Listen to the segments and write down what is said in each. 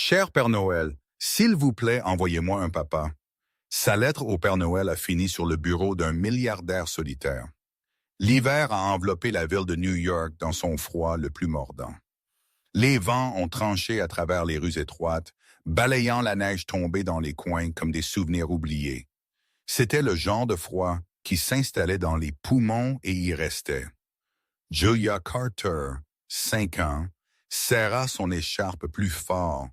Cher Père Noël, s'il vous plaît, envoyez-moi un papa. Sa lettre au Père Noël a fini sur le bureau d'un milliardaire solitaire. L'hiver a enveloppé la ville de New York dans son froid le plus mordant. Les vents ont tranché à travers les rues étroites, balayant la neige tombée dans les coins comme des souvenirs oubliés. C'était le genre de froid qui s'installait dans les poumons et y restait. Julia Carter, 5 ans, serra son écharpe plus fort,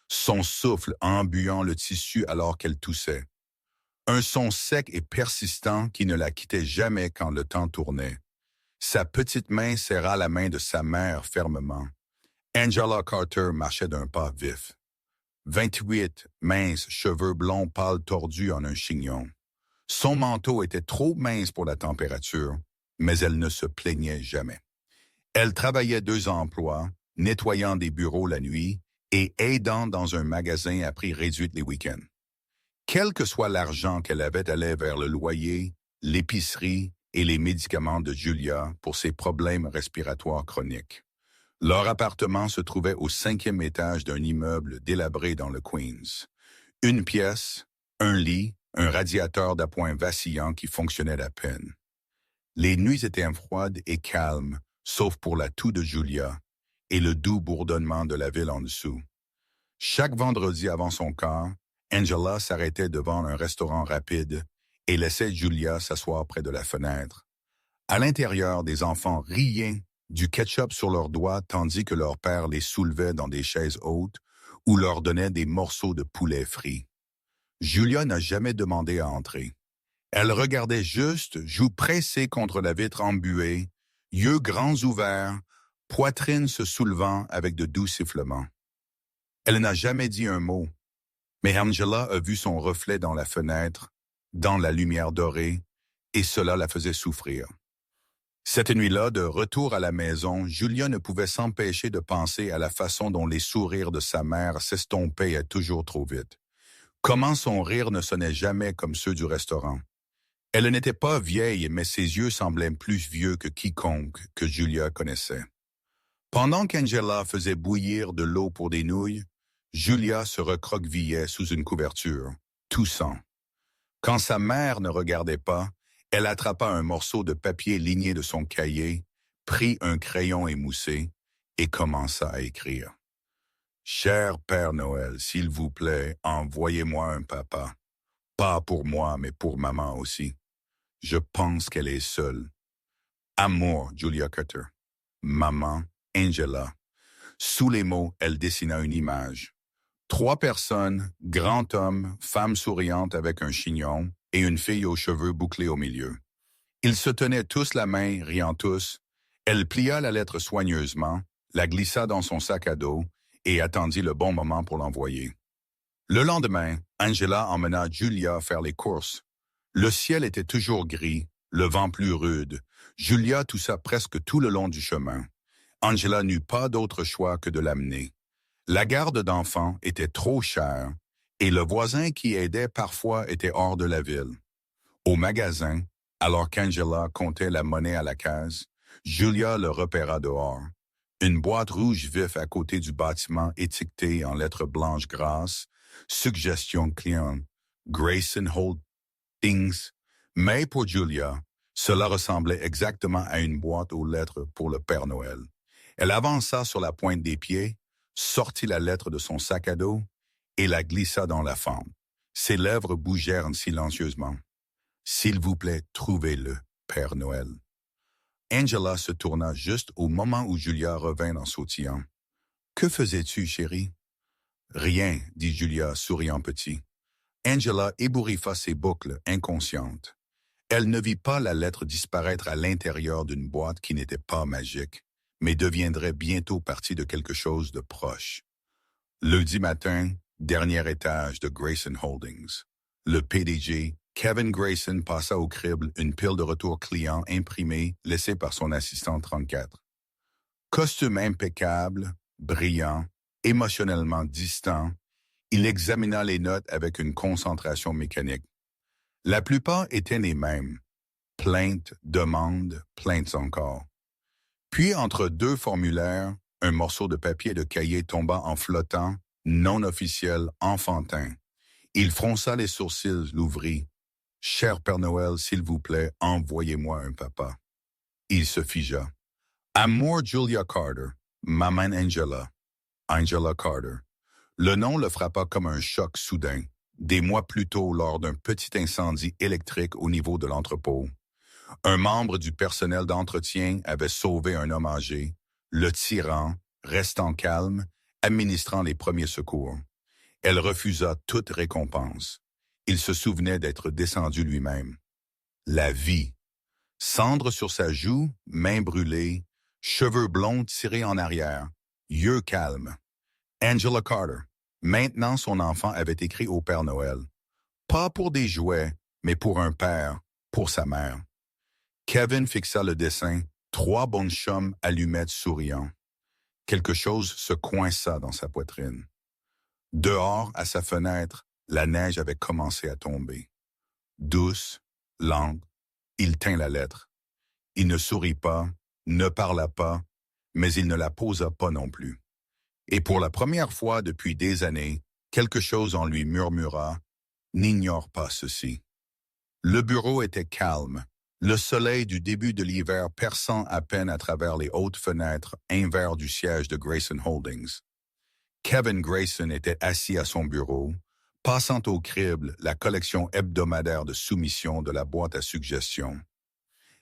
son souffle embuant le tissu alors qu'elle toussait. Un son sec et persistant qui ne la quittait jamais quand le temps tournait. Sa petite main serra la main de sa mère fermement. Angela Carter marchait d'un pas vif. 28 minces cheveux blonds pâles tordus en un chignon. Son manteau était trop mince pour la température, mais elle ne se plaignait jamais. Elle travaillait 2 emplois, nettoyant des bureaux la nuit et aidant dans un magasin à prix réduit les week-ends. Quel que soit l'argent qu'elle avait allait vers le loyer, l'épicerie et les médicaments de Julia pour ses problèmes respiratoires chroniques. Leur appartement se trouvait au 5e étage d'un immeuble délabré dans le Queens. Une pièce, un lit, un radiateur d'appoint vacillant qui fonctionnait à peine. Les nuits étaient froides et calmes, sauf pour la toux de Julia et le doux bourdonnement de la ville en dessous. Chaque vendredi avant son quart, Angela s'arrêtait devant un restaurant rapide et laissait Julia s'asseoir près de la fenêtre. À l'intérieur, des enfants riaient, du ketchup sur leurs doigts tandis que leur père les soulevait dans des chaises hautes ou leur donnait des morceaux de poulet frit. Julia n'a jamais demandé à entrer. Elle regardait juste, joues pressées contre la vitre embuée, yeux grands ouverts, poitrine se soulevant avec de doux sifflements. Elle n'a jamais dit un mot, mais Angela a vu son reflet dans la fenêtre, dans la lumière dorée, et cela la faisait souffrir. Cette nuit-là, de retour à la maison, Julia ne pouvait s'empêcher de penser à la façon dont les sourires de sa mère s'estompaient toujours trop vite. Comment son rire ne sonnait jamais comme ceux du restaurant. Elle n'était pas vieille, mais ses yeux semblaient plus vieux que quiconque que Julia connaissait. Pendant qu'Angela faisait bouillir de l'eau pour des nouilles, Julia se recroquevillait sous une couverture, toussant. Quand sa mère ne regardait pas, elle attrapa un morceau de papier ligné de son cahier, prit un crayon émoussé et commença à écrire. « Cher Père Noël, s'il vous plaît, envoyez-moi un papa. Pas pour moi, mais pour maman aussi. Je pense qu'elle est seule. Amour, Julia Carter. Maman, Angela. » Sous les mots, elle dessina une image. 3 personnes, grand homme, femme souriante avec un chignon et une fille aux cheveux bouclés au milieu. Ils se tenaient tous la main, riant tous. Elle plia la lettre soigneusement, la glissa dans son sac à dos et attendit le bon moment pour l'envoyer. Le lendemain, Angela emmena Julia faire les courses. Le ciel était toujours gris, le vent plus rude. Julia toussa presque tout le long du chemin. Angela n'eut pas d'autre choix que de l'amener. La garde d'enfants était trop chère et le voisin qui aidait parfois était hors de la ville. Au magasin, alors qu'Angela comptait la monnaie à la case, Julia le repéra dehors. Une boîte rouge vif à côté du bâtiment étiquetée en lettres blanches grasses, suggestion client, Grayson Holdings. Mais pour Julia, cela ressemblait exactement à une boîte aux lettres pour le Père Noël. Elle avança sur la pointe des pieds, sortit la lettre de son sac à dos et la glissa dans la fente. Ses lèvres bougèrent silencieusement. « S'il vous plaît, trouvez-le, Père Noël. » Angela se tourna juste au moment où Julia revint en sautillant. « Que faisais-tu, chérie? »« Rien, » dit Julia, souriant petit. Angela ébouriffa ses boucles, inconsciente. Elle ne vit pas la lettre disparaître à l'intérieur d'une boîte qui n'était pas magique, mais deviendrait bientôt partie de quelque chose de proche. Lundi matin, dernier étage de Grayson Holdings. Le PDG, Kevin Grayson, passa au crible une pile de retours clients imprimés laissés par son assistant 34. Costume impeccable, brillant, émotionnellement distant, il examina les notes avec une concentration mécanique. La plupart étaient les mêmes. Plaintes, demandes, plaintes encore. Puis, entre 2 formulaires, un morceau de papier de cahier tomba en flottant, non officiel, enfantin. Il fronça les sourcils, l'ouvrit. « Cher Père Noël, s'il vous plaît, envoyez-moi un papa. » Il se figea. « Amour Julia Carter, Maman Angela. Angela Carter. » Le nom le frappa comme un choc soudain, des mois plus tôt lors d'un petit incendie électrique au niveau de l'entrepôt. Un membre du personnel d'entretien avait sauvé un homme âgé, le tirant, restant calme, administrant les premiers secours. Elle refusa toute récompense. Il se souvenait d'être descendu lui-même. La vie. Cendre sur sa joue, mains brûlées, cheveux blonds tirés en arrière, yeux calmes. Angela Carter. Maintenant, son enfant avait écrit au Père Noël. Pas pour des jouets, mais pour un père, pour sa mère. Kevin fixa le dessin, 3 bonnes chums allumettes souriant. Quelque chose se coinça dans sa poitrine. Dehors, à sa fenêtre, la neige avait commencé à tomber. Douce, lente, il tint la lettre. Il ne sourit pas, ne parla pas, mais il ne la posa pas non plus. Et pour la première fois depuis des années, quelque chose en lui murmura « N'ignore pas ceci ». Le bureau était calme, le soleil du début de l'hiver perçant à peine à travers les hautes fenêtres invers du siège de Grayson Holdings. Kevin Grayson était assis à son bureau, passant au crible la collection hebdomadaire de soumissions de la boîte à suggestions.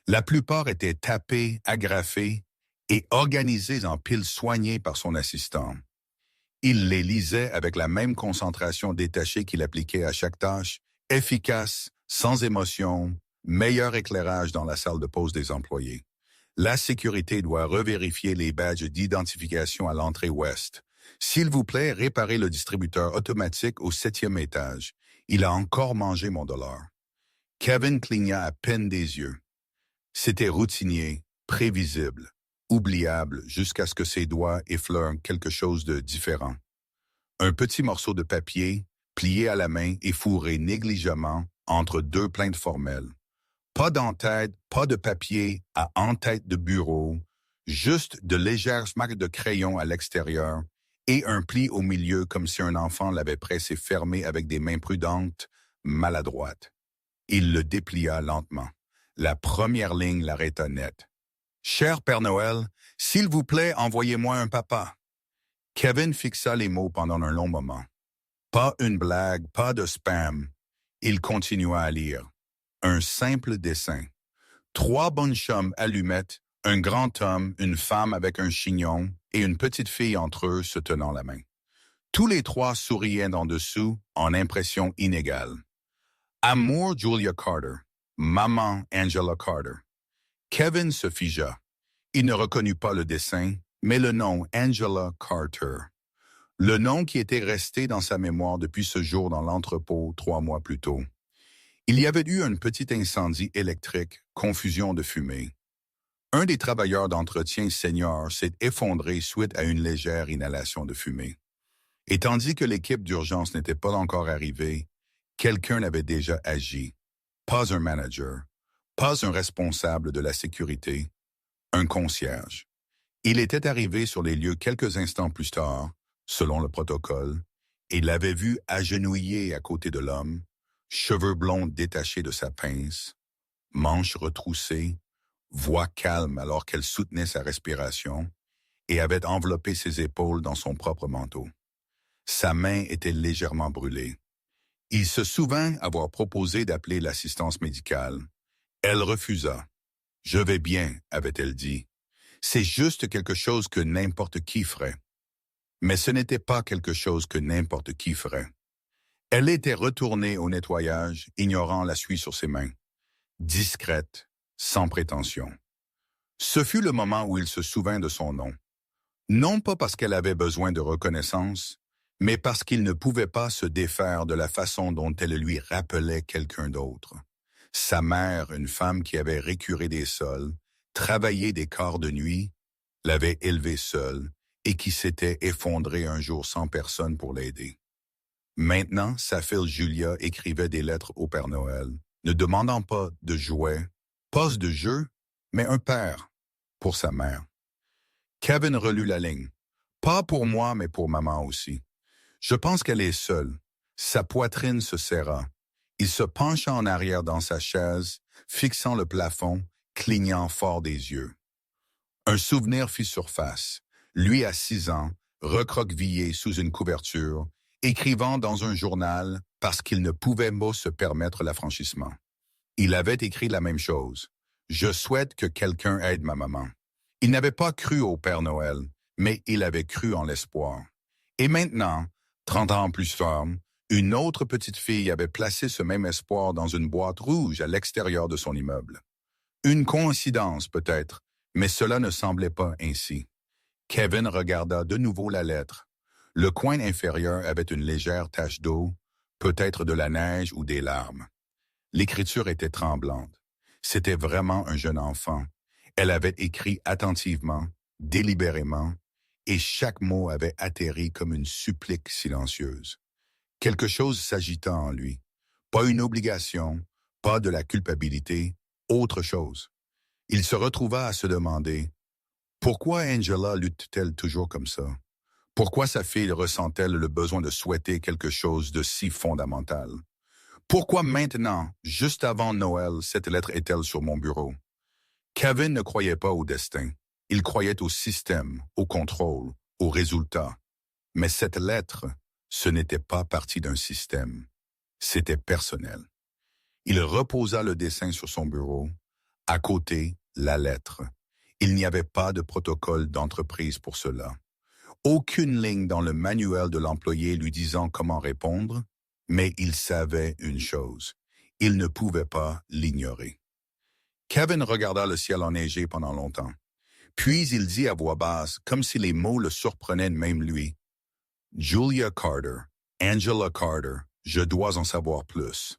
La plupart étaient tapées, agrafées et organisées en piles soignées par son assistant. Il les lisait avec la même concentration détachée qu'il appliquait à chaque tâche, efficace, sans émotion, meilleur éclairage dans la salle de pause des employés. La sécurité doit revérifier les badges d'identification à l'entrée ouest. S'il vous plaît, réparez le distributeur automatique au 7e étage. Il a encore mangé mon dollar. Kevin cligna à peine des yeux. C'était routinier, prévisible, oubliable jusqu'à ce que ses doigts effleurent quelque chose de différent. Un petit morceau de papier, plié à la main et fourré négligemment entre 2 plaintes formelles. Pas d'entête, pas de papier à en-tête de bureau, juste de légères marques de crayon à l'extérieur et un pli au milieu comme si un enfant l'avait pressé fermé avec des mains prudentes, maladroites. Il le déplia lentement. La première ligne l'arrêta net. « Cher Père Noël, s'il vous plaît, envoyez-moi un papa. » Kevin fixa les mots pendant un long moment. Pas une blague, pas de spam. Il continua à lire. Un simple dessin. 3 bonnes chums allumettes, un grand homme, une femme avec un chignon et une petite fille entre eux se tenant la main. Tous les 3 souriaient d'en dessous en impression inégale. Amour Julia Carter. Maman Angela Carter. Kevin se figea. Il ne reconnut pas le dessin, mais le nom Angela Carter. Le nom qui était resté dans sa mémoire depuis ce jour dans l'entrepôt 3 mois plus tôt. Il y avait eu un petit incendie électrique, confusion de fumée. Un des travailleurs d'entretien senior s'est effondré suite à une légère inhalation de fumée. Et tandis que l'équipe d'urgence n'était pas encore arrivée, quelqu'un avait déjà agi. Pas un manager, pas un responsable de la sécurité, un concierge. Il était arrivé sur les lieux quelques instants plus tard, selon le protocole, et l'avait vu agenouillé à côté de l'homme, cheveux blonds détachés de sa pince, manches retroussées, voix calme alors qu'elle soutenait sa respiration, et avait enveloppé ses épaules dans son propre manteau. Sa main était légèrement brûlée. Il se souvint avoir proposé d'appeler l'assistance médicale. Elle refusa. « Je vais bien », avait-elle dit. « C'est juste quelque chose que n'importe qui ferait. » Mais ce n'était pas quelque chose que n'importe qui ferait. Elle était retournée au nettoyage, ignorant la suie sur ses mains. Discrète, sans prétention. Ce fut le moment où il se souvint de son nom. Non pas parce qu'elle avait besoin de reconnaissance, mais parce qu'il ne pouvait pas se défaire de la façon dont elle lui rappelait quelqu'un d'autre. Sa mère, une femme qui avait récuré des sols, travaillé des quarts de nuit, l'avait élevée seule et qui s'était effondrée un jour sans personne pour l'aider. Maintenant, sa fille Julia écrivait des lettres au Père Noël, ne demandant pas de jouets, pas de jeu, mais un père pour sa mère. Kevin relut la ligne. Pas pour moi, mais pour maman aussi. Je pense qu'elle est seule. Sa poitrine se serra. Il se pencha en arrière dans sa chaise, fixant le plafond, clignant fort des yeux. Un souvenir fit surface. Lui à 6 ans, recroquevillé sous une couverture, écrivant dans un journal parce qu'il ne pouvait pas se permettre l'affranchissement. Il avait écrit la même chose. Je souhaite que quelqu'un aide ma maman. Il n'avait pas cru au Père Noël, mais il avait cru en l'espoir. Et maintenant, 30 ans plus tard, une autre petite fille avait placé ce même espoir dans une boîte rouge à l'extérieur de son immeuble. Une coïncidence peut-être, mais cela ne semblait pas ainsi. Kevin regarda de nouveau la lettre. Le coin inférieur avait une légère tache d'eau, peut-être de la neige ou des larmes. L'écriture était tremblante. C'était vraiment un jeune enfant. Elle avait écrit attentivement, délibérément, et chaque mot avait atterri comme une supplique silencieuse. Quelque chose s'agita en lui. Pas une obligation, pas de la culpabilité, autre chose. Il se retrouva à se demander « Pourquoi Angela lutte-t-elle toujours comme ça? Pourquoi sa fille ressent-elle le besoin de souhaiter quelque chose de si fondamental? Pourquoi maintenant, juste avant Noël, cette lettre est-elle sur mon bureau? » Kevin ne croyait pas au destin. Il croyait au système, au contrôle, au résultat. Mais cette lettre, ce n'était pas partie d'un système. C'était personnel. Il reposa le dessin sur son bureau. À côté, la lettre. Il n'y avait pas de protocole d'entreprise pour cela. Aucune ligne dans le manuel de l'employé lui disant comment répondre, mais il savait une chose. Il ne pouvait pas l'ignorer. Kevin regarda le ciel enneigé pendant longtemps. Puis il dit à voix basse, comme si les mots le surprenaient même lui. « Julia Carter, Angela Carter, je dois en savoir plus.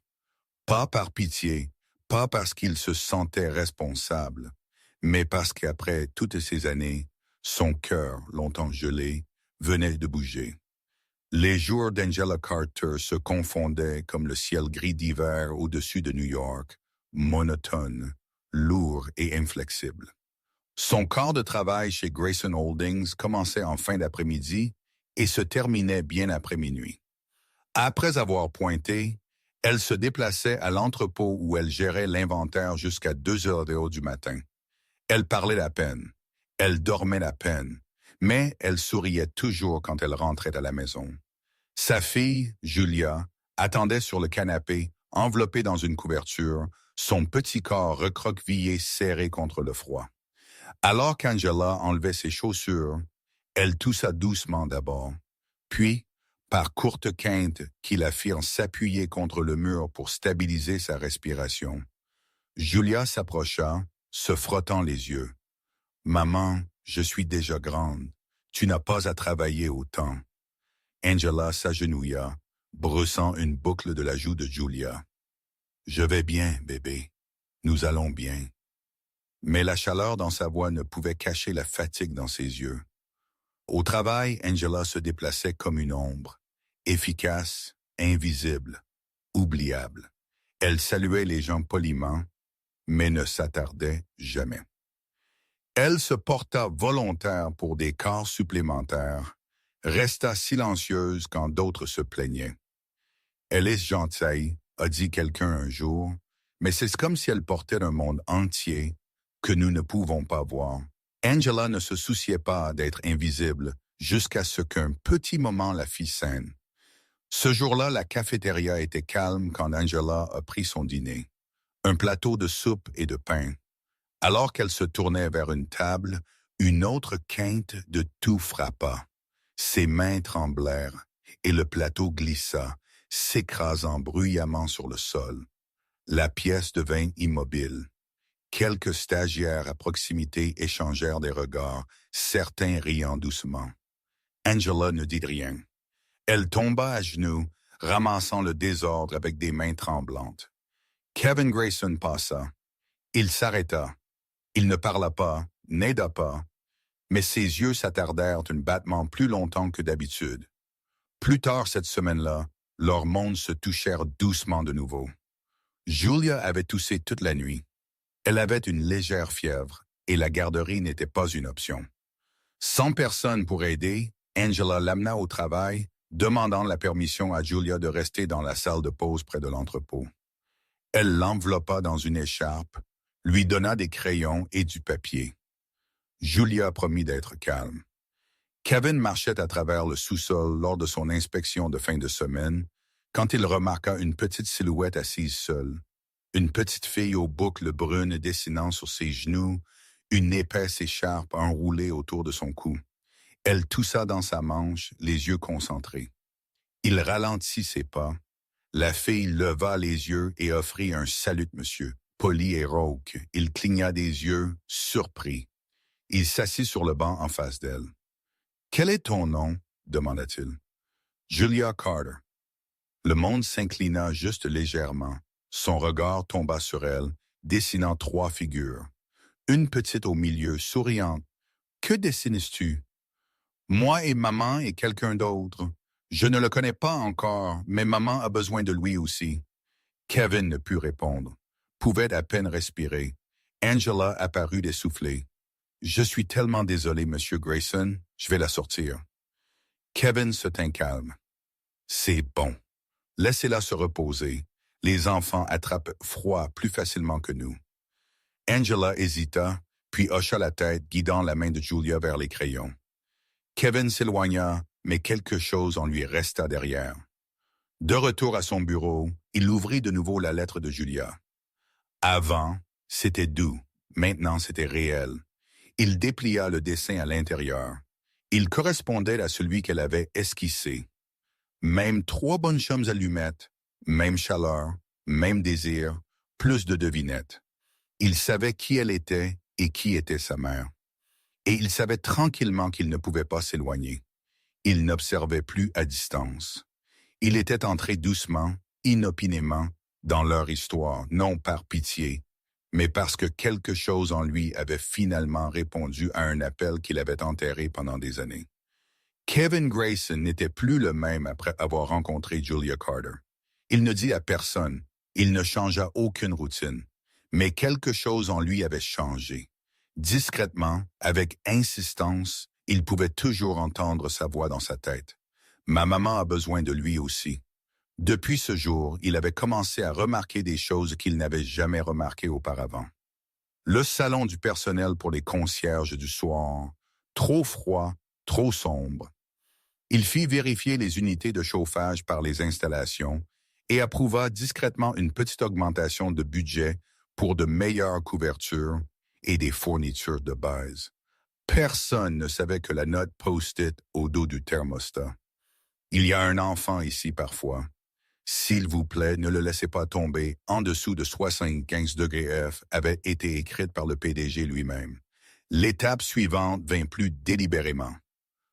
Pas par pitié, pas parce qu'il se sentait responsable, mais parce qu'après toutes ces années, son cœur, longtemps gelé, venait de bouger. Les jours d'Angela Carter se confondaient comme le ciel gris d'hiver au-dessus de New York, monotone, lourd et inflexible. Son quart de travail chez Grayson Holdings commençait en fin d'après-midi et se terminait bien après minuit. Après avoir pointé, elle se déplaçait à l'entrepôt où elle gérait l'inventaire jusqu'à 2 heures du matin. Elle parlait à peine, elle dormait à peine, mais elle souriait toujours quand elle rentrait à la maison. Sa fille, Julia, attendait sur le canapé, enveloppée dans une couverture, son petit corps recroquevillé serré contre le froid. Alors qu'Angela enlevait ses chaussures, elle toussa doucement d'abord, puis, par courtes quintes qui la firent s'appuyer contre le mur pour stabiliser sa respiration, Julia s'approcha, se frottant les yeux. « Maman, je suis déjà grande. Tu n'as pas à travailler autant. » Angela s'agenouilla, brossant une boucle de la joue de Julia. « Je vais bien, bébé. Nous allons bien. » Mais la chaleur dans sa voix ne pouvait cacher la fatigue dans ses yeux. Au travail, Angela se déplaçait comme une ombre, efficace, invisible, oubliable. Elle saluait les gens poliment, mais ne s'attardait jamais. Elle se porta volontaire pour des corps supplémentaires, resta silencieuse quand d'autres se plaignaient. « Elle est gentille », a dit quelqu'un un jour, mais c'est comme si elle portait un monde entier que nous ne pouvons pas voir. Angela ne se souciait pas d'être invisible jusqu'à ce qu'un petit moment la fit saine. Ce jour-là, la cafétéria était calme quand Angela a pris son dîner. Un plateau de soupe et de pain. Alors qu'elle se tournait vers une table, une autre quinte de tout frappa. Ses mains tremblèrent et le plateau glissa, s'écrasant bruyamment sur le sol. La pièce devint immobile. Quelques stagiaires à proximité échangèrent des regards, certains riant doucement. Angela ne dit rien. Elle tomba à genoux, ramassant le désordre avec des mains tremblantes. Kevin Grayson passa. Il s'arrêta. Il ne parla pas, n'aida pas, mais ses yeux s'attardèrent un battement plus longtemps que d'habitude. Plus tard cette semaine-là, leurs mondes se touchèrent doucement de nouveau. Julia avait toussé toute la nuit. Elle avait une légère fièvre et la garderie n'était pas une option. Sans personne pour aider, Angela l'amena au travail, demandant la permission à Julia de rester dans la salle de pause près de l'entrepôt. Elle l'enveloppa dans une écharpe, lui donna des crayons et du papier. Julia promit d'être calme. Kevin marchait à travers le sous-sol lors de son inspection de fin de semaine, quand il remarqua une petite silhouette assise seule. Une petite fille aux boucles brunes dessinant sur ses genoux, une épaisse écharpe enroulée autour de son cou. Elle toussa dans sa manche, les yeux concentrés. Il ralentit ses pas. La fille leva les yeux et offrit un « Salut, monsieur », poli et rauque. Il cligna des yeux, surpris. Il s'assit sur le banc en face d'elle. « Quel est ton nom? » demanda-t-il. « Julia Carter. » Le monde s'inclina juste légèrement. Son regard tomba sur elle, dessinant 3 figures. Une petite au milieu, souriante. « Que dessines-tu? »« Moi et maman et quelqu'un d'autre. Je ne le connais pas encore, mais maman a besoin de lui aussi. » Kevin ne put répondre. Pouvait à peine respirer. Angela apparut essoufflée. « Je suis tellement désolé, Monsieur Grayson. Je vais la sortir. » Kevin se tint calme. « C'est bon. Laissez-la se reposer. Les enfants attrapent froid plus facilement que nous. » Angela hésita, puis hocha la tête, guidant la main de Julia vers les crayons. Kevin s'éloigna, mais quelque chose en lui resta derrière. De retour à son bureau, il ouvrit de nouveau la lettre de Julia. Avant, c'était doux. Maintenant, c'était réel. Il déplia le dessin à l'intérieur. Il correspondait à celui qu'elle avait esquissé. Même 3 bonnes chums allumettes, même chaleur, même désir, plus de devinettes. Il savait qui elle était et qui était sa mère. Et il savait tranquillement qu'il ne pouvait pas s'éloigner. Il n'observait plus à distance. Il était entré doucement, inopinément, dans leur histoire, non par pitié, mais parce que quelque chose en lui avait finalement répondu à un appel qu'il avait enterré pendant des années. Kevin Grayson n'était plus le même après avoir rencontré Julia Carter. Il ne dit à personne, il ne changea aucune routine, mais quelque chose en lui avait changé. Discrètement, avec insistance, il pouvait toujours entendre sa voix dans sa tête. « Ma maman a besoin de lui aussi. » Depuis ce jour, il avait commencé à remarquer des choses qu'il n'avait jamais remarquées auparavant. Le salon du personnel pour les concierges du soir, trop froid, trop sombre. Il fit vérifier les unités de chauffage par les installations et approuva discrètement une petite augmentation de budget pour de meilleures couvertures et des fournitures de base. Personne ne savait que la note post-it au dos du thermostat. « Il y a un enfant ici parfois. S'il vous plaît, ne le laissez pas tomber en dessous de 75 degrés F » avait été écrite par le PDG lui-même. L'étape suivante vint plus délibérément.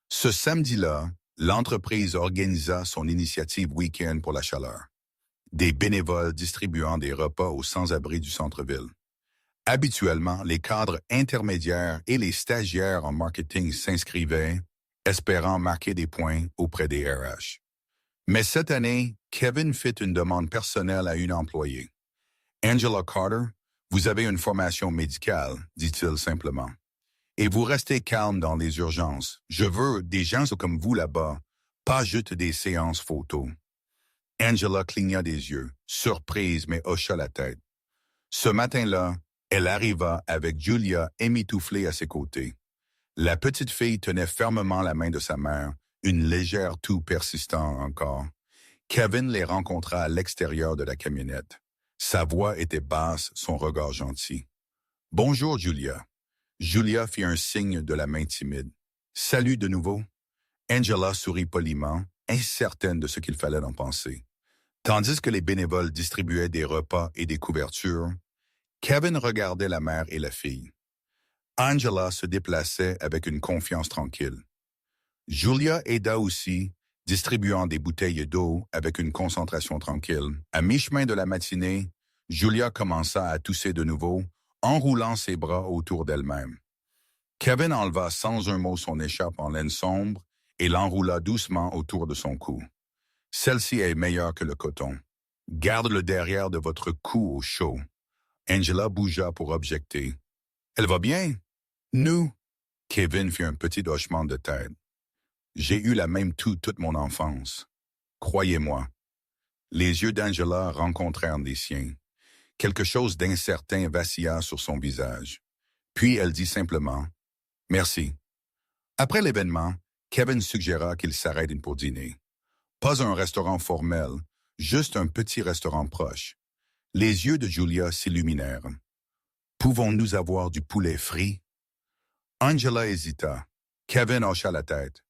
Ce samedi-là, l'entreprise organisa son initiative week-end pour la chaleur. Des bénévoles distribuant des repas aux sans-abri du centre-ville. Habituellement, les cadres intermédiaires et les stagiaires en marketing s'inscrivaient, espérant marquer des points auprès des RH. Mais cette année, Kevin fit une demande personnelle à une employée. « Angela Carter, vous avez une formation médicale, dit-il simplement. Et vous restez calme dans les urgences. Je veux des gens comme vous là-bas, pas juste des séances photos. » Angela cligna des yeux, surprise mais hocha la tête. Ce matin-là, elle arriva avec Julia émitouflée à ses côtés. La petite fille tenait fermement la main de sa mère, une légère toux persistant encore. Kevin les rencontra à l'extérieur de la camionnette. Sa voix était basse, son regard gentil. « Bonjour, Julia. » Julia fit un signe de la main timide. « Salut de nouveau. » Angela sourit poliment, incertaine de ce qu'il fallait en penser. Tandis que les bénévoles distribuaient des repas et des couvertures, Kevin regardait la mère et la fille. Angela se déplaçait avec une confiance tranquille. Julia aida aussi, distribuant des bouteilles d'eau avec une concentration tranquille. À mi-chemin de la matinée, Julia commença à tousser de nouveau, enroulant ses bras autour d'elle-même. Kevin enleva sans un mot son écharpe en laine sombre et l'enroula doucement autour de son cou. « Celle-ci est meilleure que le coton. Garde le derrière de votre cou au chaud. » Angela bougea pour objecter. « Elle va bien? » « Nous? » Kevin fit un petit hochement de tête. J'ai eu la même toux toute mon enfance. Croyez-moi. Les yeux d'Angela rencontrèrent les siens. Quelque chose d'incertain vacilla sur son visage. Puis elle dit simplement « Merci ». Après l'événement, Kevin suggéra qu'ils s'arrêtent pour dîner. Pas un restaurant formel, juste un petit restaurant proche. Les yeux de Julia s'illuminèrent. « Pouvons-nous avoir du poulet frit ?» Angela hésita. Kevin hocha la tête.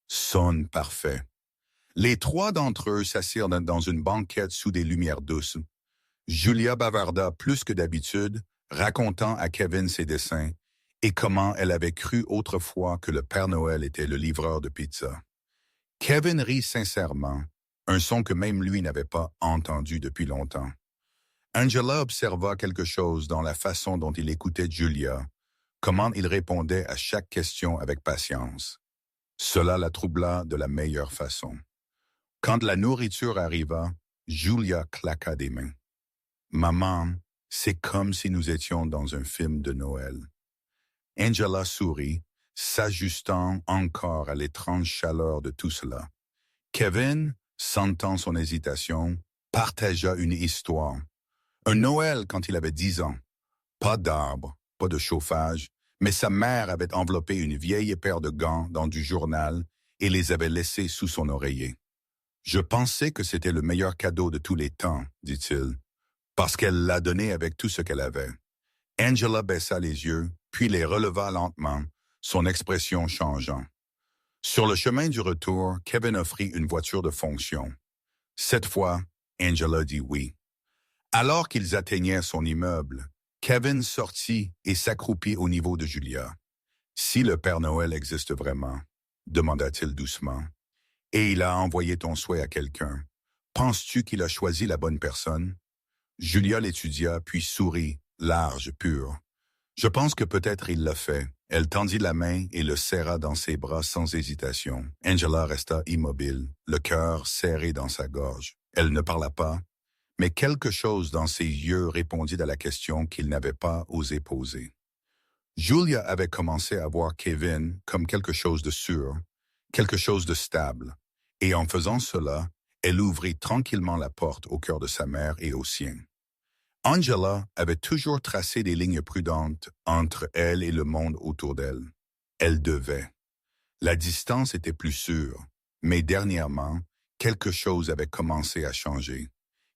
« Sonne parfait. » Les trois d'entre eux s'assirent dans une banquette sous des lumières douces. Julia bavarda plus que d'habitude, racontant à Kevin ses dessins et comment elle avait cru autrefois que le Père Noël était le livreur de pizza. Kevin rit sincèrement, un son que même lui n'avait pas entendu depuis longtemps. Angela observa quelque chose dans la façon dont il écoutait Julia, comment il répondait à chaque question avec patience. Cela la troubla de la meilleure façon. Quand la nourriture arriva, Julia claqua des mains. « Maman, c'est comme si nous étions dans un film de Noël. » Angela sourit, s'ajustant encore à l'étrange chaleur de tout cela. Kevin, sentant son hésitation, partagea une histoire. Un Noël quand il avait 10 ans. Pas d'arbre, pas de chauffage, mais sa mère avait enveloppé une vieille paire de gants dans du journal et les avait laissés sous son oreiller. « Je pensais que c'était le meilleur cadeau de tous les temps, dit-il, parce qu'elle l'a donné avec tout ce qu'elle avait. » Angela baissa les yeux, puis les releva lentement, son expression changeant. Sur le chemin du retour, Kevin offrit une voiture de fonction. Cette fois, Angela dit oui. Alors qu'ils atteignaient son immeuble, Kevin sortit et s'accroupit au niveau de Julia. « Si le Père Noël existe vraiment, demanda-t-il doucement, et il a envoyé ton souhait à quelqu'un, penses-tu qu'il a choisi la bonne personne? » Julia l'étudia, puis sourit, large, pure. « Je pense que peut-être il l'a fait. » Elle tendit la main et le serra dans ses bras sans hésitation. Angela resta immobile, le cœur serré dans sa gorge. Elle ne parla pas, mais quelque chose dans ses yeux répondit à la question qu'il n'avait pas osé poser. Julia avait commencé à voir Kevin comme quelque chose de sûr, quelque chose de stable, et en faisant cela, elle ouvrit tranquillement la porte au cœur de sa mère et au sien. Angela avait toujours tracé des lignes prudentes entre elle et le monde autour d'elle. Elle devait. La distance était plus sûre, mais dernièrement, quelque chose avait commencé à changer.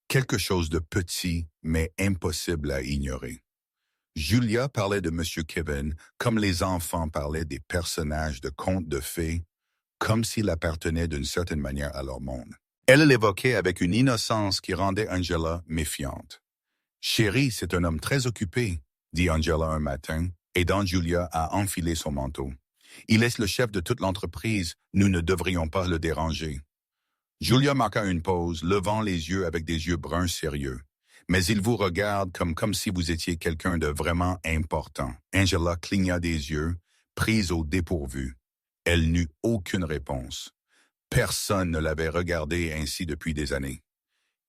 Quelque chose de petit, mais impossible à ignorer. Julia parlait de M. Kevin comme les enfants parlaient des personnages de contes de fées, comme s'il appartenait d'une certaine manière à leur monde. Elle l'évoquait avec une innocence qui rendait Angela méfiante. « Chérie, c'est un homme très occupé, » dit Angela un matin, aidant Julia à enfiler son manteau. « Il est le chef de toute l'entreprise, nous ne devrions pas le déranger. » Julia marqua une pause, levant les yeux avec des yeux bruns sérieux. « Mais il vous regarde comme si vous étiez quelqu'un de vraiment important. » Angela cligna des yeux, prise au dépourvu. Elle n'eut aucune réponse. Personne ne l'avait regardée ainsi depuis des années.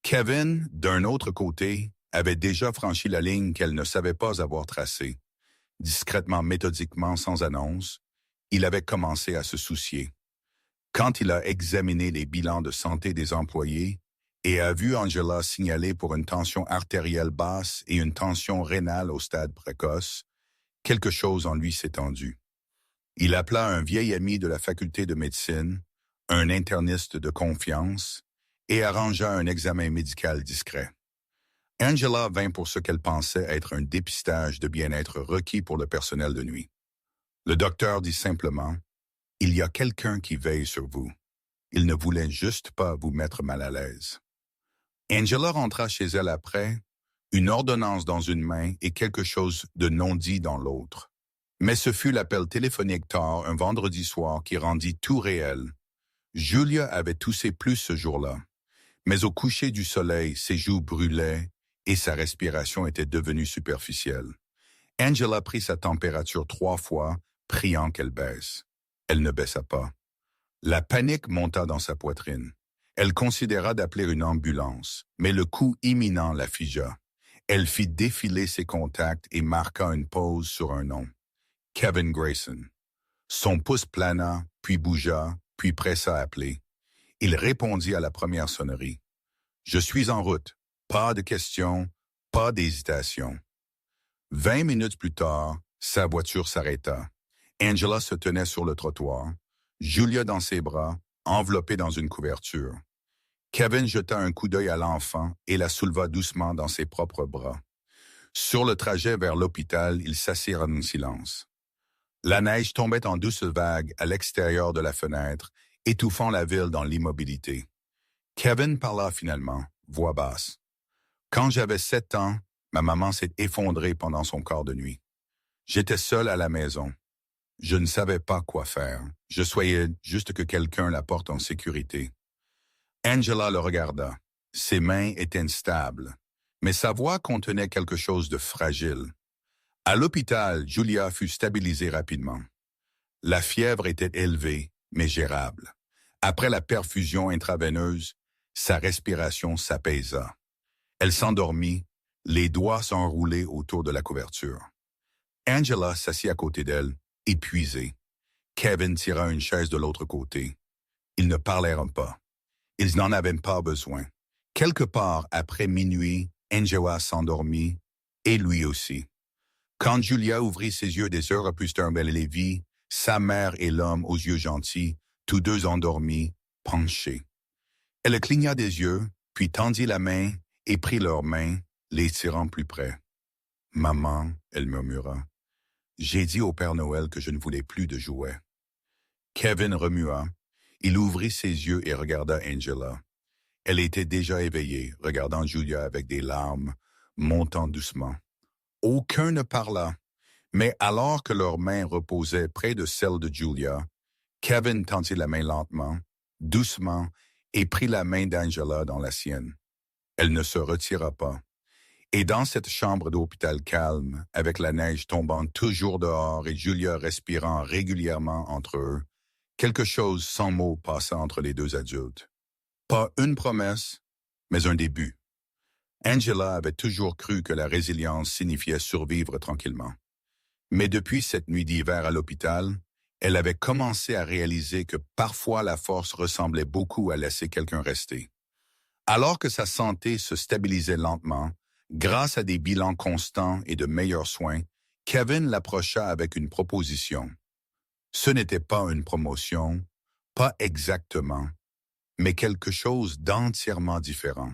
Kevin, d'un autre côté, avait déjà franchi la ligne qu'elle ne savait pas avoir tracée. Discrètement, méthodiquement, sans annonce, il avait commencé à se soucier. Quand il a examiné les bilans de santé des employés et a vu Angela signaler pour une tension artérielle basse et une tension rénale au stade précoce, quelque chose en lui s'est tendu. Il appela un vieil ami de la faculté de médecine, un interniste de confiance, et arrangea un examen médical discret. Angela vint pour ce qu'elle pensait être un dépistage de bien-être requis pour le personnel de nuit. Le docteur dit simplement « Il y a quelqu'un qui veille sur vous. Il ne voulait juste pas vous mettre mal à l'aise. » Angela rentra chez elle après, une ordonnance dans une main et quelque chose de non dit dans l'autre. Mais ce fut l'appel téléphonique tard un vendredi soir qui rendit tout réel. Julia avait toussé plus ce jour-là, mais au coucher du soleil, ses joues brûlaient et sa respiration était devenue superficielle. Angela prit sa température 3 fois, priant qu'elle baisse. Elle ne baissa pas. La panique monta dans sa poitrine. Elle considéra d'appeler une ambulance, mais le coup imminent la figea. Elle fit défiler ses contacts et marqua une pause sur un nom. Kevin Grayson. Son pouce plana, puis bougea, puis pressa à appeler. Il répondit à la première sonnerie. « Je suis en route. Pas de questions, pas d'hésitation. » 20 minutes plus tard, sa voiture s'arrêta. Angela se tenait sur le trottoir, Julia dans ses bras, enveloppée dans une couverture. Kevin jeta un coup d'œil à l'enfant et la souleva doucement dans ses propres bras. Sur le trajet vers l'hôpital, ils s'assirent en silence. La neige tombait en douces vagues à l'extérieur de la fenêtre, étouffant la ville dans l'immobilité. Kevin parla finalement, voix basse. « Quand j'avais 7 ans, ma maman s'est effondrée pendant son quart de nuit. J'étais seul à la maison. Je ne savais pas quoi faire. Je souhaitais juste que quelqu'un la porte en sécurité. » Angela le regarda. Ses mains étaient instables, mais sa voix contenait quelque chose de fragile. À l'hôpital, Julia fut stabilisée rapidement. La fièvre était élevée, mais gérable. Après la perfusion intraveineuse, sa respiration s'apaisa. Elle s'endormit, les doigts s'enroulés autour de la couverture. Angela s'assit à côté d'elle, épuisée. Kevin tira une chaise de l'autre côté. Ils ne parlèrent pas. Ils n'en avaient pas besoin. Quelque part après minuit, Angela s'endormit, et lui aussi. Quand Julia ouvrit ses yeux des heures plus tard, elle les vit, sa mère et l'homme aux yeux gentils, tous deux endormis, penchés. Elle cligna des yeux, puis tendit la main et prit leurs mains, les tirant plus près. « Maman, » elle murmura, « j'ai dit au Père Noël que je ne voulais plus de jouets. » Kevin remua. Il ouvrit ses yeux et regarda Angela. Elle était déjà éveillée, regardant Julia avec des larmes, montant doucement. Aucun ne parla, mais alors que leurs mains reposaient près de celles de Julia, Kevin tendit la main lentement, doucement, et prit la main d'Angela dans la sienne. Elle ne se retira pas. Et dans cette chambre d'hôpital calme, avec la neige tombant toujours dehors et Julia respirant régulièrement entre eux, quelque chose sans mots passa entre les deux adultes. Pas une promesse, mais un début. Angela avait toujours cru que la résilience signifiait survivre tranquillement. Mais depuis cette nuit d'hiver à l'hôpital, elle avait commencé à réaliser que parfois la force ressemblait beaucoup à laisser quelqu'un rester. Alors que sa santé se stabilisait lentement, grâce à des bilans constants et de meilleurs soins, Kevin l'approcha avec une proposition. Ce n'était pas une promotion, pas exactement, mais quelque chose d'entièrement différent.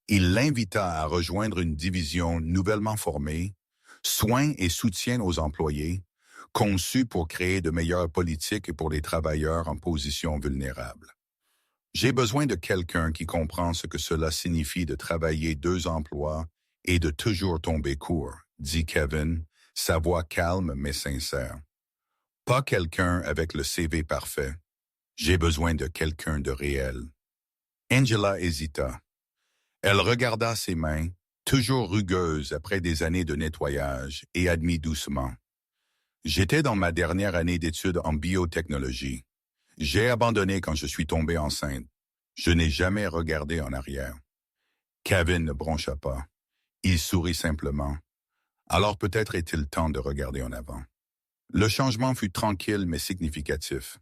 Il l'invita à rejoindre une division nouvellement formée, soins et soutien aux employés, conçue pour créer de meilleures politiques pour les travailleurs en position vulnérable. « J'ai besoin de quelqu'un qui comprend ce que cela signifie de travailler 2 emplois et de toujours tomber court, » dit Kevin, sa voix calme mais sincère. « Pas quelqu'un avec le CV parfait. J'ai besoin de quelqu'un de réel. » Angela hésita. Elle regarda ses mains, toujours rugueuses après des années de nettoyage, et admit doucement. « J'étais dans ma dernière année d'études en biotechnologie. J'ai abandonné quand je suis tombée enceinte. Je n'ai jamais regardé en arrière. » Kevin ne broncha pas. Il sourit simplement. Alors peut-être est-il temps de regarder en avant. Le changement fut tranquille mais significatif.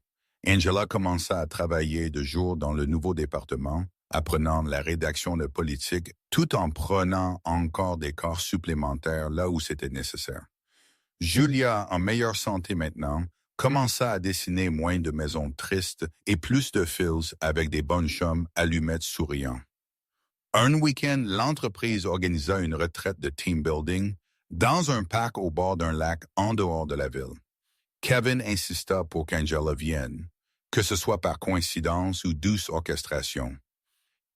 Angela commença à travailler de jour dans le nouveau département, apprenant la rédaction de politique tout en prenant encore des corps supplémentaires là où c'était nécessaire. Julia, en meilleure santé maintenant, commença à dessiner moins de maisons tristes et plus de fils avec des bonnes chums allumettes souriants. Un week-end, l'entreprise organisa une retraite de team building dans un parc au bord d'un lac en dehors de la ville. Kevin insista pour qu'Angela vienne, que ce soit par coïncidence ou douce orchestration.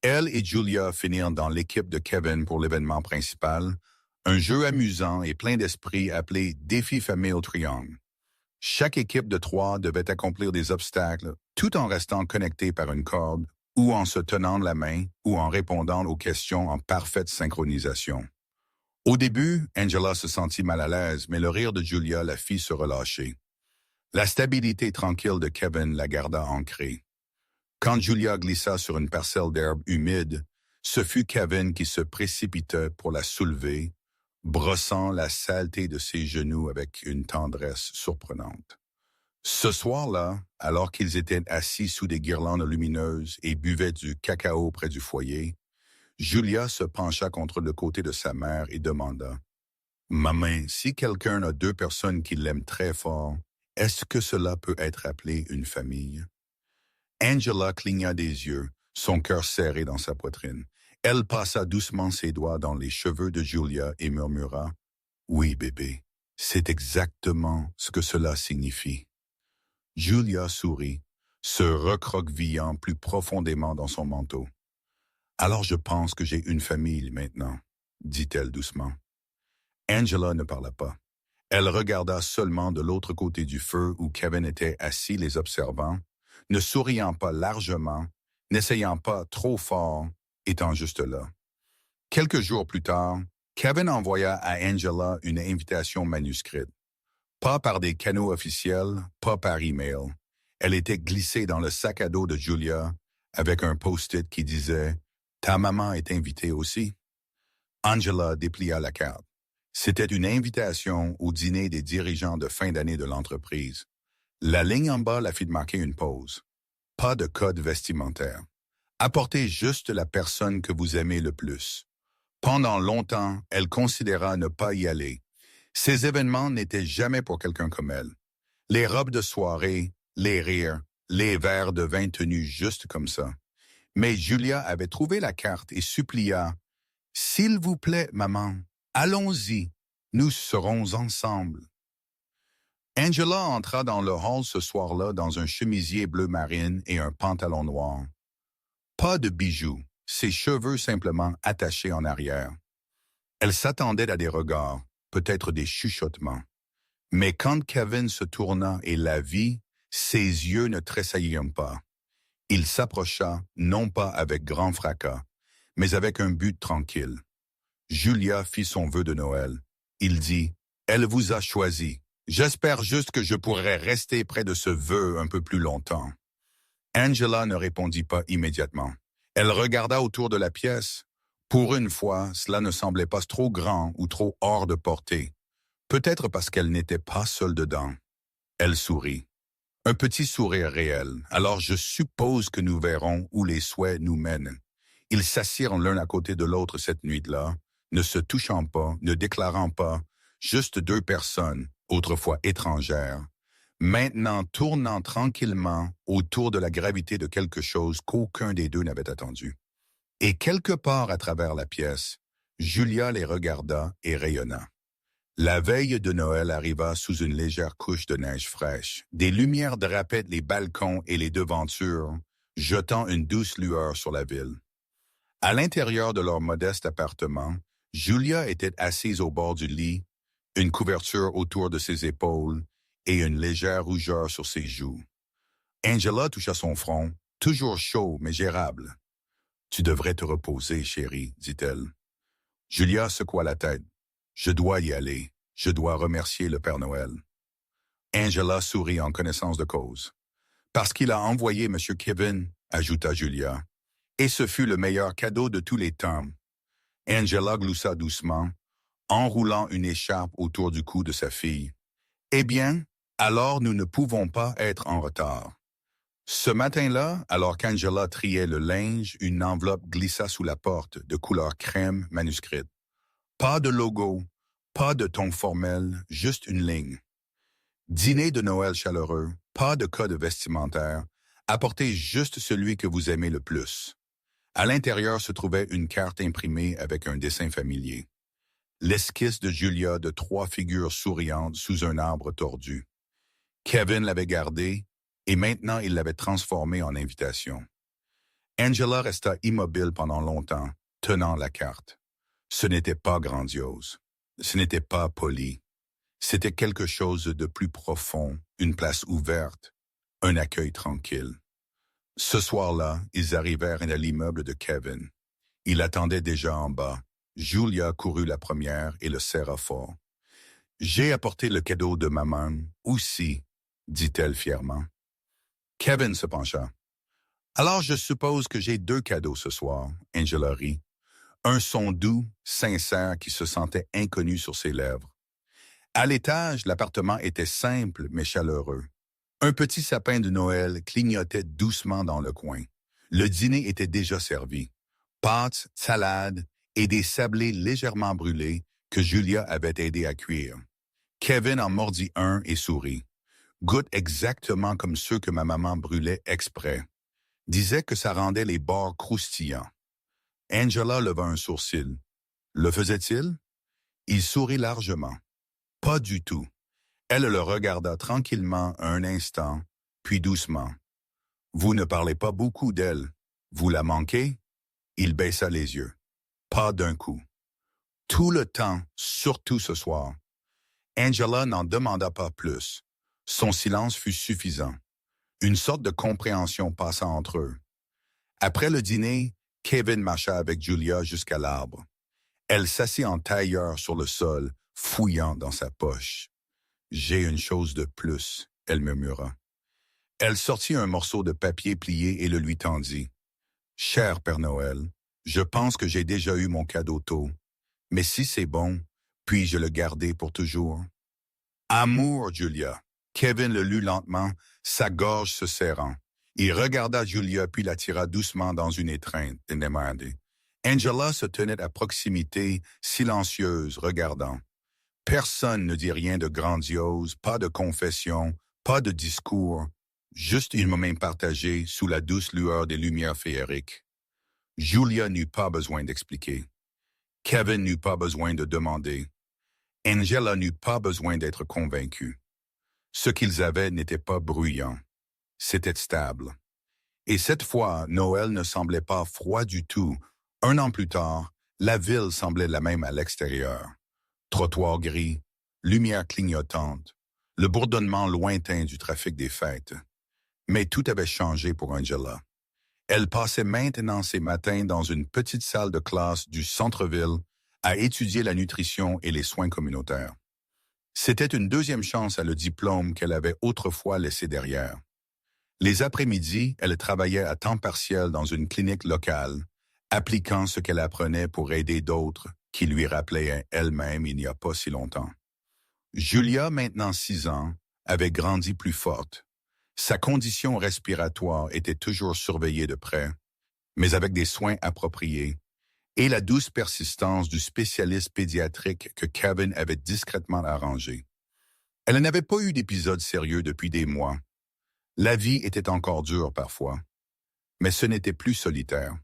Elle et Julia finirent dans l'équipe de Kevin pour l'événement principal, un jeu amusant et plein d'esprit appelé Défi Famille au Triangle. Chaque équipe de 3 devait accomplir des obstacles tout en restant connectés par une corde ou en se tenant la main ou en répondant aux questions en parfaite synchronisation. Au début, Angela se sentit mal à l'aise, mais le rire de Julia la fit se relâcher. La stabilité tranquille de Kevin la garda ancrée. Quand Julia glissa sur une parcelle d'herbe humide, ce fut Kevin qui se précipita pour la soulever, brossant la saleté de ses genoux avec une tendresse surprenante. Ce soir-là, alors qu'ils étaient assis sous des guirlandes lumineuses et buvaient du cacao près du foyer, Julia se pencha contre le côté de sa mère et demanda: Maman, si quelqu'un a deux personnes qui l'aiment très fort, est-ce que cela peut être appelé une famille? Angela cligna des yeux, son cœur serré dans sa poitrine. Elle passa doucement ses doigts dans les cheveux de Julia et murmura: Oui, bébé, c'est exactement ce que cela signifie. Julia sourit, se recroquevillant plus profondément dans son manteau. Alors je pense que j'ai une famille maintenant, dit-elle doucement. Angela ne parla pas. Elle regarda seulement de l'autre côté du feu où Kevin était assis les observant, ne souriant pas largement, n'essayant pas trop fort, étant juste là. Quelques jours plus tard, Kevin envoya à Angela une invitation manuscrite. Pas par des canaux officiels, pas par email. Elle était glissée dans le sac à dos de Julia avec un post-it qui disait « Ta maman est invitée aussi ». Angela déplia la carte. C'était une invitation au dîner des dirigeants de fin d'année de l'entreprise. La ligne en bas la fit marquer une pause. Pas de code vestimentaire. Apportez juste la personne que vous aimez le plus. Pendant longtemps, elle considéra ne pas y aller. Ces événements n'étaient jamais pour quelqu'un comme elle. Les robes de soirée, les rires, les verres de vin tenus juste comme ça. Mais Julia avait trouvé la carte et supplia: « S'il vous plaît, maman, allons-y, nous serons ensemble. » Angela entra dans le hall ce soir-là dans un chemisier bleu marine et un pantalon noir. Pas de bijoux, ses cheveux simplement attachés en arrière. Elle s'attendait à des regards, peut-être des chuchotements. Mais quand Kevin se tourna et la vit, ses yeux ne tressaillirent pas. Il s'approcha, non pas avec grand fracas, mais avec un but tranquille. Julia fit son vœu de Noël. Il dit: « Elle vous a choisi. J'espère juste que je pourrai rester près de ce vœu un peu plus longtemps. » Angela ne répondit pas immédiatement. Elle regarda autour de la pièce. Pour une fois, cela ne semblait pas trop grand ou trop hors de portée. Peut-être parce qu'elle n'était pas seule dedans. Elle sourit. Un petit sourire réel. Alors je suppose que nous verrons où les souhaits nous mènent. Ils s'assirent l'un à côté de l'autre cette nuit-là, ne se touchant pas, ne déclarant pas, juste deux personnes, autrefois étrangères, maintenant tournant tranquillement autour de la gravité de quelque chose qu'aucun des deux n'avait attendu. Et quelque part à travers la pièce, Julia les regarda et rayonna. La veille de Noël arriva sous une légère couche de neige fraîche. Des lumières drapaient les balcons et les devantures, jetant une douce lueur sur la ville. À l'intérieur de leur modeste appartement, Julia était assise au bord du lit, une couverture autour de ses épaules et une légère rougeur sur ses joues. Angela toucha son front, toujours chaud mais gérable. « Tu devrais te reposer, chérie, dit-elle. Julia secoua la tête. « Je dois y aller. Je dois remercier le Père Noël. » Angela sourit en connaissance de cause. « Parce qu'il a envoyé M. Kevin, » ajouta Julia. « Et ce fut le meilleur cadeau de tous les temps. » Angela gloussa doucement, enroulant une écharpe autour du cou de sa fille. « Eh bien, alors nous ne pouvons pas être en retard. » Ce matin-là, alors qu'Angela triait le linge, une enveloppe glissa sous la porte, de couleur crème manuscrite. Pas de logo, pas de ton formel, juste une ligne. Dîner de Noël chaleureux, pas de code vestimentaire, apportez juste celui que vous aimez le plus. À l'intérieur se trouvait une carte imprimée avec un dessin familier. L'esquisse de Julia de 3 figures souriantes sous un arbre tordu. Kevin l'avait gardée, et maintenant il l'avait transformée en invitation. Angela resta immobile pendant longtemps, tenant la carte. Ce n'était pas grandiose. Ce n'était pas poli. C'était quelque chose de plus profond, une place ouverte, un accueil tranquille. Ce soir-là, ils arrivèrent à l'immeuble de Kevin. Il attendait déjà en bas. Julia courut la première et le serra fort. « J'ai apporté le cadeau de maman, aussi, » dit-elle fièrement. Kevin se pencha. « Alors je suppose que j'ai 2 cadeaux ce soir, » Angela rit. Un son doux, sincère qui se sentait inconnu sur ses lèvres. À l'étage, l'appartement était simple mais chaleureux. Un petit sapin de Noël clignotait doucement dans le coin. Le dîner était déjà servi. Pâtes, salade et des sablés légèrement brûlés que Julia avait aidé à cuire. Kevin en mordit un et sourit. Goûte exactement comme ceux que ma maman brûlait exprès. Disait que ça rendait les bords croustillants. Angela leva un sourcil. Le faisait-il? Il sourit largement. Pas du tout. Elle le regarda tranquillement un instant, puis doucement. Vous ne parlez pas beaucoup d'elle. Vous la manquez? Il baissa les yeux. Pas d'un coup. Tout le temps, surtout ce soir. Angela n'en demanda pas plus. Son silence fut suffisant. Une sorte de compréhension passa entre eux. Après le dîner, Kevin marcha avec Julia jusqu'à l'arbre. Elle s'assit en tailleur sur le sol, fouillant dans sa poche. « J'ai une chose de plus », elle murmura. Elle sortit un morceau de papier plié et le lui tendit. « Cher Père Noël, je pense que j'ai déjà eu mon cadeau tôt. Mais si c'est bon, puis-je le garder pour toujours? » « Amour, Julia !» Kevin le lut lentement, sa gorge se serrant. Il regarda Julia puis la tira doucement dans une étreinte. Angela se tenait à proximité, silencieuse, regardant. Personne ne dit rien de grandiose, pas de confession, pas de discours, juste une main partagée sous la douce lueur des lumières féeriques. Julia n'eut pas besoin d'expliquer. Kevin n'eut pas besoin de demander. Angela n'eut pas besoin d'être convaincue. Ce qu'ils avaient n'était pas bruyant. C'était stable. Et cette fois, Noël ne semblait pas froid du tout. Un an plus tard, la ville semblait la même à l'extérieur. Trottoirs gris, lumière clignotante, le bourdonnement lointain du trafic des fêtes. Mais tout avait changé pour Angela. Elle passait maintenant ses matins dans une petite salle de classe du centre-ville à étudier la nutrition et les soins communautaires. C'était une deuxième chance à le diplôme qu'elle avait autrefois laissé derrière. Les après-midi, elle travaillait à temps partiel dans une clinique locale, appliquant ce qu'elle apprenait pour aider d'autres qui lui rappelaient elle-même il n'y a pas si longtemps. Julia, maintenant 6 ans, avait grandi plus forte. Sa condition respiratoire était toujours surveillée de près, mais avec des soins appropriés, et la douce persistance du spécialiste pédiatrique que Kevin avait discrètement arrangé. Elle n'avait pas eu d'épisode sérieux depuis des mois. La vie était encore dure parfois, mais ce n'était plus solitaire.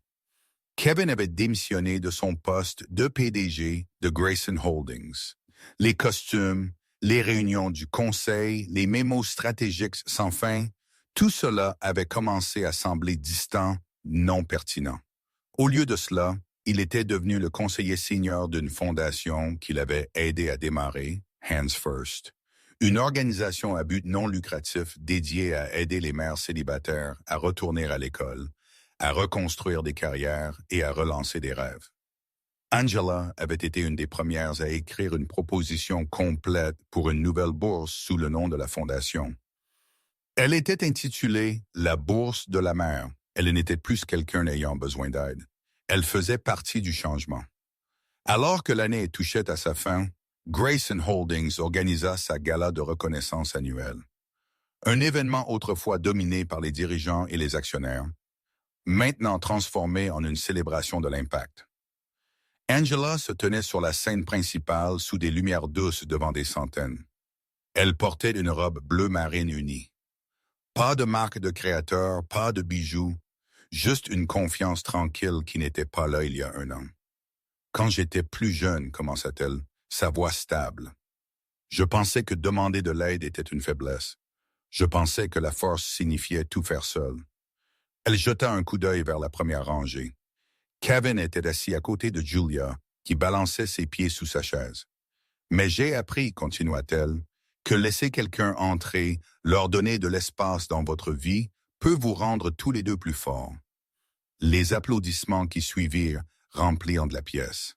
Kevin avait démissionné de son poste de PDG de Grayson Holdings. Les costumes, les réunions du conseil, les mémos stratégiques sans fin, tout cela avait commencé à sembler distant, non pertinent. Au lieu de cela, il était devenu le conseiller senior d'une fondation qu'il avait aidé à démarrer, Hands First, une organisation à but non lucratif dédiée à aider les mères célibataires à retourner à l'école, à reconstruire des carrières et à relancer des rêves. Angela avait été une des premières à écrire une proposition complète pour une nouvelle bourse sous le nom de la fondation. Elle était intitulée « La bourse de la mère ». Elle n'était plus quelqu'un ayant besoin d'aide. Elle faisait partie du changement. Alors que l'année touchait à sa fin, Grayson Holdings organisa sa gala de reconnaissance annuelle. Un événement autrefois dominé par les dirigeants et les actionnaires, maintenant transformé en une célébration de l'impact. Angela se tenait sur la scène principale sous des lumières douces devant des centaines. Elle portait une robe bleu marine unie. Pas de marque de créateur, pas de bijoux, juste une confiance tranquille qui n'était pas là il y a un an. Quand j'étais plus jeune, commença-t-elle, sa voix stable. Je pensais que demander de l'aide était une faiblesse. Je pensais que la force signifiait tout faire seul. Elle jeta un coup d'œil vers la première rangée. Kevin était assis à côté de Julia, qui balançait ses pieds sous sa chaise. Mais j'ai appris, continua-t-elle, que laisser quelqu'un entrer, leur donner de l'espace dans votre vie, peut vous rendre tous les deux plus forts. Les applaudissements qui suivirent remplirent de la pièce.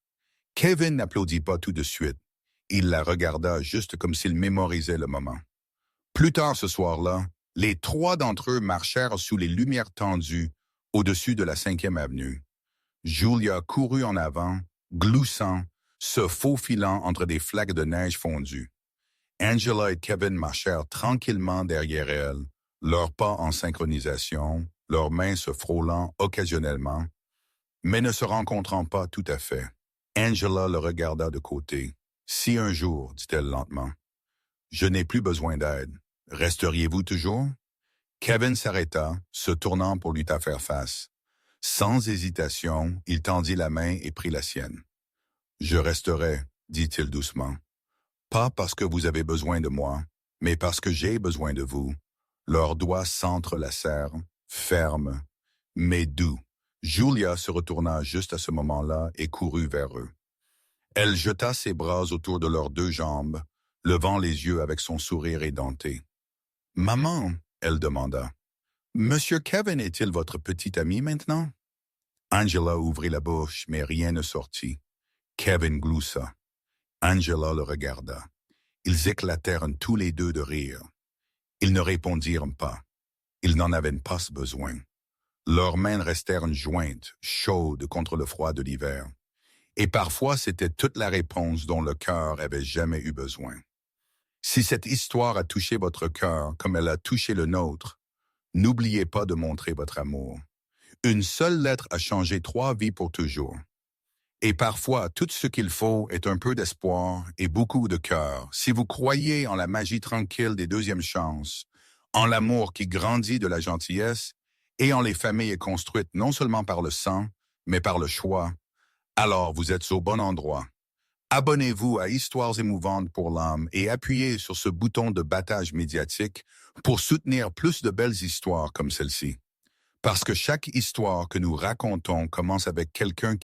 Kevin n'applaudit pas tout de suite. Il la regarda juste comme s'il mémorisait le moment. Plus tard ce soir-là, les 3 d'entre eux marchèrent sous les lumières tendues au-dessus de la 5e avenue. Julia courut en avant, gloussant, se faufilant entre des flaques de neige fondue. Angela et Kevin marchèrent tranquillement derrière elle, leurs pas en synchronisation, leurs mains se frôlant occasionnellement, mais ne se rencontrant pas tout à fait. Angela le regarda de côté. « Si un jour, dit-elle lentement, je n'ai plus besoin d'aide, resteriez-vous toujours? » Kevin s'arrêta, se tournant pour lui faire face. Sans hésitation, il tendit la main et prit la sienne. « Je resterai, dit-il doucement. Pas parce que vous avez besoin de moi, mais parce que j'ai besoin de vous. » Leurs doigts s'entrelacèrent, fermes, mais doux. Julia se retourna juste à ce moment-là et courut vers eux. Elle jeta ses bras autour de leurs deux jambes, levant les yeux avec son sourire édenté. « Maman, elle demanda, Monsieur Kevin est-il votre petit ami maintenant? » Angela ouvrit la bouche, mais rien ne sortit. Kevin gloussa. Angela le regarda. Ils éclatèrent tous les deux de rire. Ils ne répondirent pas. Ils n'en avaient pas besoin. Leurs mains restèrent jointes, chaudes contre le froid de l'hiver. Et parfois, c'était toute la réponse dont le cœur avait jamais eu besoin. Si cette histoire a touché votre cœur comme elle a touché le nôtre, n'oubliez pas de montrer votre amour. Une seule lettre a changé 3 vies pour toujours. Et parfois, tout ce qu'il faut est un peu d'espoir et beaucoup de cœur. Si vous croyez en la magie tranquille des deuxièmes chances, en l'amour qui grandit de la gentillesse et en les familles construites non seulement par le sang, mais par le choix, alors vous êtes au bon endroit. Abonnez-vous à Histoires émouvantes pour l'âme et appuyez sur ce bouton de battage médiatique pour soutenir plus de belles histoires comme celle-ci. Parce que chaque histoire que nous racontons commence avec quelqu'un